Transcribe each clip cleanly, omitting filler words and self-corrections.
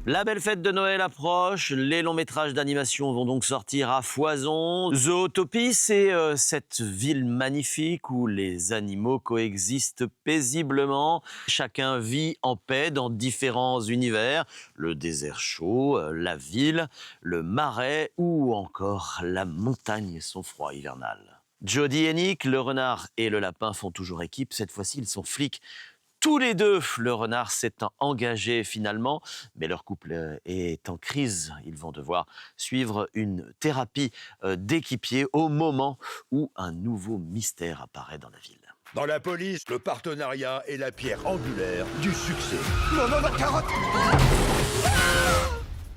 La belle fête de Noël approche, les longs métrages d'animation vont donc sortir à foison. Zootopie, c'est cette ville magnifique où les animaux coexistent paisiblement. Chacun vit en paix dans différents univers. Le désert chaud, la ville, le marais ou encore la montagne et son froid hivernal. Jody et Nick, le renard et le lapin font toujours équipe. Cette fois-ci, ils sont flics. Tous les deux, le renard s'étant engagé finalement, mais leur couple est en crise. Ils vont devoir suivre une thérapie d'équipier au moment où un nouveau mystère apparaît dans la ville. Dans la police, le partenariat est la pierre angulaire du succès. Non, non, ma carotte!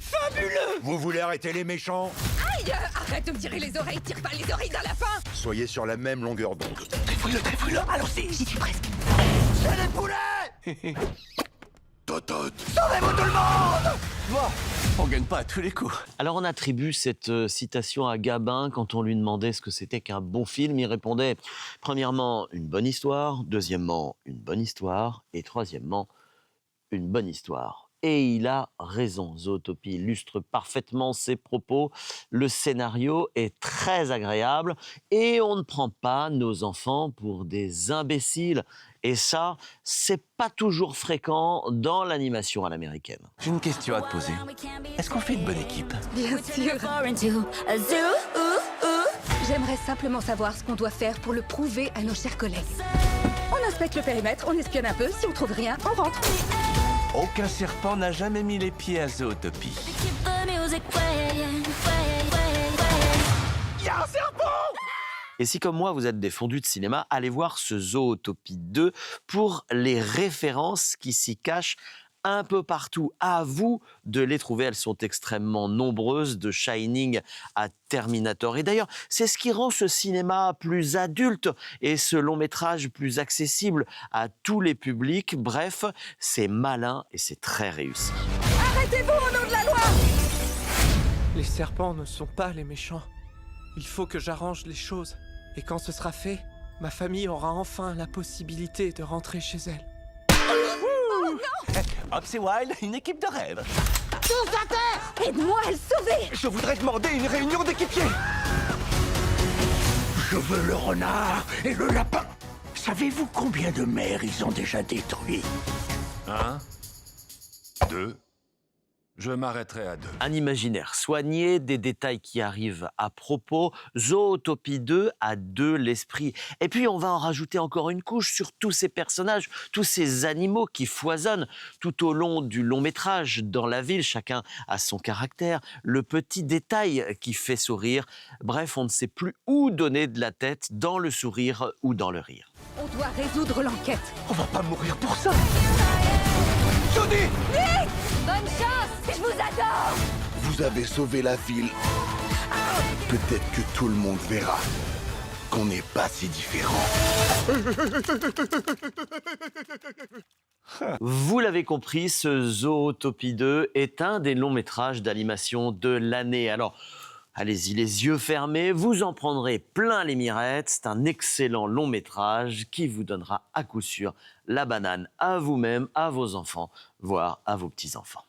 Fabuleux! Vous voulez arrêter les méchants? Aïe! Arrête de me tirer les oreilles, tire pas les oreilles d'un lapin! Soyez sur la même longueur d'onde. Trifouille-le, allons-y! J'y suis presque. C'est les poulets! Totote! Sauvez-vous tout le monde! Bon, on gagne pas à tous les coups. Alors on attribue cette citation à Gabin quand on lui demandait ce que c'était qu'un bon film. Il répondait premièrement une bonne histoire, deuxièmement une bonne histoire et troisièmement une bonne histoire. Et il a raison, Zootopie illustre parfaitement ses propos. Le scénario est très agréable et on ne prend pas nos enfants pour des imbéciles. Et ça, c'est pas toujours fréquent dans l'animation à l'américaine. J'ai une question à te poser. Est-ce qu'on fait une bonne équipe? Bien sûr. J'aimerais simplement savoir ce qu'on doit faire pour le prouver à nos chers collègues. On inspecte le périmètre, on espionne un peu, si on trouve rien, on rentre. Aucun serpent n'a jamais mis les pieds à Zootopie. Il y a un serpent! Et si, comme moi, vous êtes des fondus de cinéma, allez voir ce Zootopie 2 pour les références qui s'y cachent un peu partout. À vous de les trouver, elles sont extrêmement nombreuses, de Shining à Terminator. Et d'ailleurs, c'est ce qui rend ce cinéma plus adulte et ce long métrage plus accessible à tous les publics. Bref, c'est malin et c'est très réussi. Arrêtez-vous au nom de la loi! Les serpents ne sont pas les méchants. Il faut que j'arrange les choses. Et quand ce sera fait, ma famille aura enfin la possibilité de rentrer chez elle. Ops et Wild, une équipe de rêve. Tous à terre! Aide-moi à le sauver! Je voudrais demander une réunion d'équipiers. Je veux le renard et le lapin. Savez-vous combien de mers ils ont déjà détruits? 1, 2. Je m'arrêterai à 2. Un imaginaire soigné, des détails qui arrivent à propos. Zootopie 2 a de l'esprit. Et puis on va en rajouter encore une couche sur tous ces personnages, tous ces animaux qui foisonnent tout au long du long métrage. Dans la ville, chacun a son caractère, le petit détail qui fait sourire. Bref, on ne sait plus où donner de la tête, dans le sourire ou dans le rire. On doit résoudre l'enquête. On va pas mourir pour ça. Jody! Nick! Bonne chance! Je vous adore! Vous avez sauvé la ville. Peut-être que tout le monde verra qu'on n'est pas si différents. Vous l'avez compris, ce Zootopie 2 est un des longs métrages d'animation de l'année. Alors, allez-y les yeux fermés, vous en prendrez plein les mirettes. C'est un excellent long métrage qui vous donnera à coup sûr la banane à vous-même, à vos enfants, voire à vos petits-enfants.